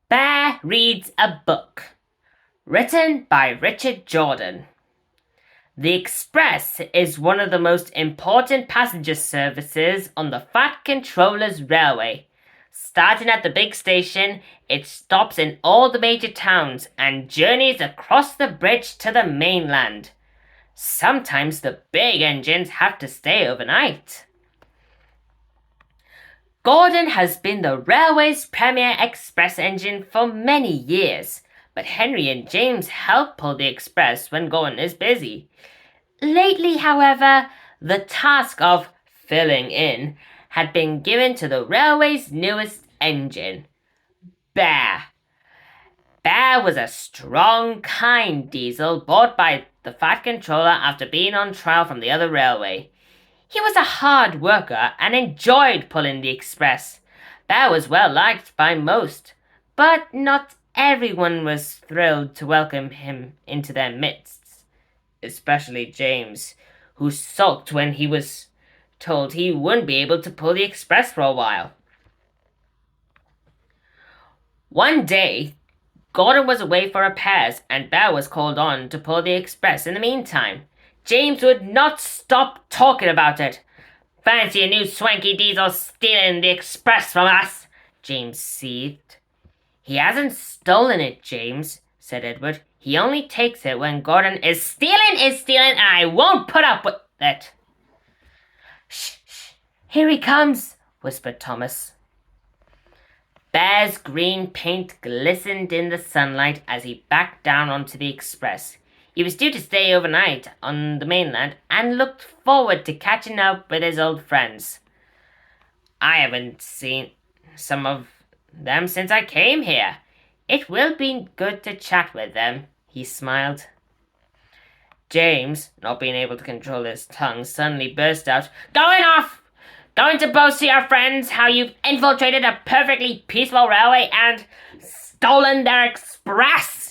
Bear reads a book. Written by Richard Jordan. The Express is one of the most important passenger services on the Fat Controllers Railway. Starting at the big station, it stops in all the major towns and journeys across the bridge to the mainland. Sometimes the big engines have to stay overnight. Gordon has been the railway's premier express engine for many years, but Henry and James help pull the express when Gordon is busy. Lately, however, the task of filling in had been given to the railway's newest engine, Bear. Bear was a strong, kind diesel bought by the Fat Controller after being on trial from the other railway. He was a hard worker and enjoyed pulling the express. Bear was well liked by most, but not everyone was thrilled to welcome him into their midst, especially James, who sulked when he was told he wouldn't be able to pull the express for a while. One day, Gordon was away for repairs and Bear was called on to pull the express in the meantime. James would not stop talking about it. "Fancy a new swanky diesel stealing the express from us," James seethed. "He hasn't stolen it, James," said Edward. "He only takes it when Gordon is stealing, and I won't put up with it." "Shh, shh, here he comes," whispered Thomas. Bear's green paint glistened in the sunlight as he backed down onto the express. He was due to stay overnight on the mainland and looked forward to catching up with his old friends. "I haven't seen some of them since I came here. It will be good to chat with them," he smiled. James, not being able to control his tongue, suddenly burst out, Going to boast to your friends how you've infiltrated a perfectly peaceful railway and stolen their express?"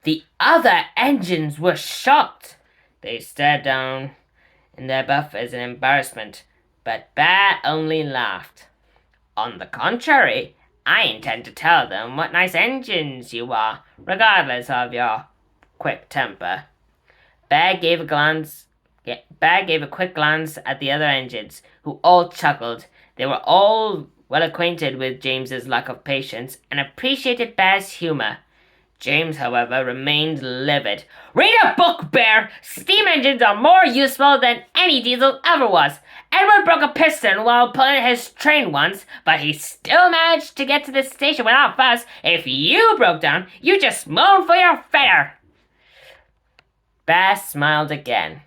The other engines were shocked. They stared down in their buffers in embarrassment, but Bear only laughed. "On the contrary, I intend to tell them what nice engines you are, regardless of your quick temper." Bear gave a quick glance at the other engines, who all chuckled. They were all well acquainted with James's lack of patience and appreciated Bear's humor. James, however, remained livid. "Read a book, Bear! Steam engines are more useful than any diesel ever was. Edward broke a piston while pulling his train once, but he still managed to get to the station without fuss. If you broke down, you just moan for your fare." Bear smiled again.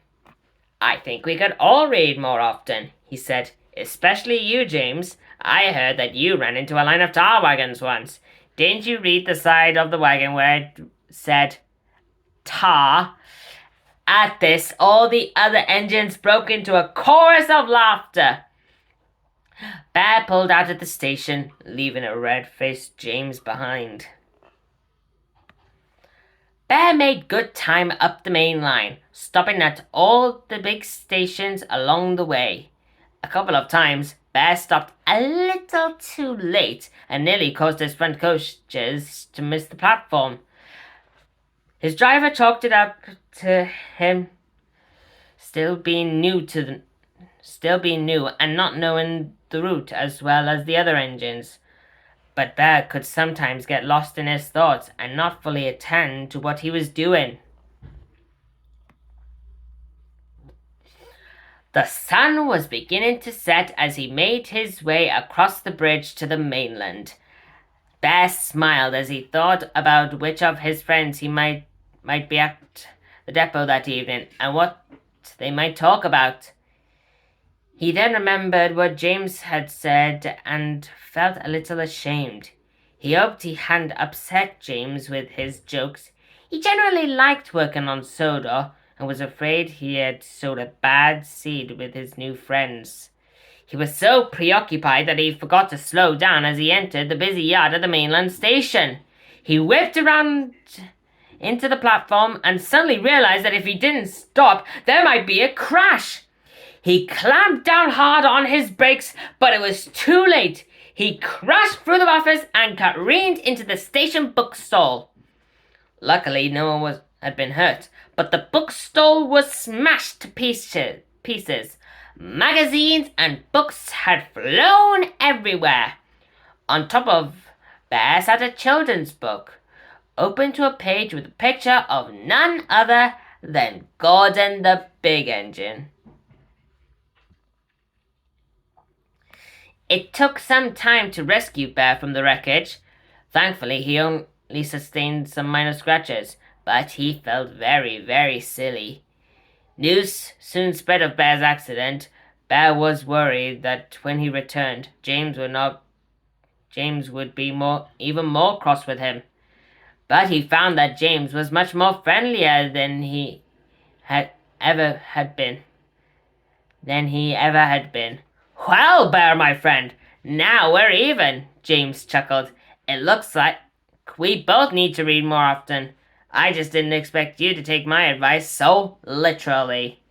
"I think we could all read more often," he said. "Especially you, James. I heard that you ran into a line of tar wagons once. Didn't you read the side of the wagon where it said tar?" At this, all the other engines broke into a chorus of laughter. Bear pulled out at the station, leaving a red-faced James behind. Bear made good time up the main line, stopping at all the big stations along the way. A couple of times, Bear stopped a little too late and nearly caused his front coaches to miss the platform. His driver chalked it up to him still being new and not knowing the route as well as the other engines. But Bear could sometimes get lost in his thoughts and not fully attend to what he was doing. The sun was beginning to set as he made his way across the bridge to the mainland. Bear smiled as he thought about which of his friends he might be at the depot that evening and what they might talk about. He then remembered what James had said and felt a little ashamed. He hoped he hadn't upset James with his jokes. He generally liked working on Sodor and was afraid he had sowed a bad seed with his new friends. He was so preoccupied that he forgot to slow down as he entered the busy yard at the mainland station. He whipped around into the platform and suddenly realized that if he didn't stop, there might be a crash. He clamped down hard on his brakes, but it was too late. He crashed through the office and careened into the station bookstall. Luckily, no one had been hurt, but the bookstall was smashed to pieces. Magazines and books had flown everywhere. On top of Bear sat a children's book, open to a page with a picture of none other than Gordon the Big Engine. It took some time to rescue Bear from the wreckage. Thankfully, he only sustained some minor scratches, but he felt very, very silly. News soon spread of Bear's accident. Bear was worried that when he returned, James would be even more cross with him. But he found that James was much more friendlier than he ever had been. Well, Bear, my friend, now we're even, James chuckled. It looks like we both need to read more often. I just didn't expect you to take my advice so literally.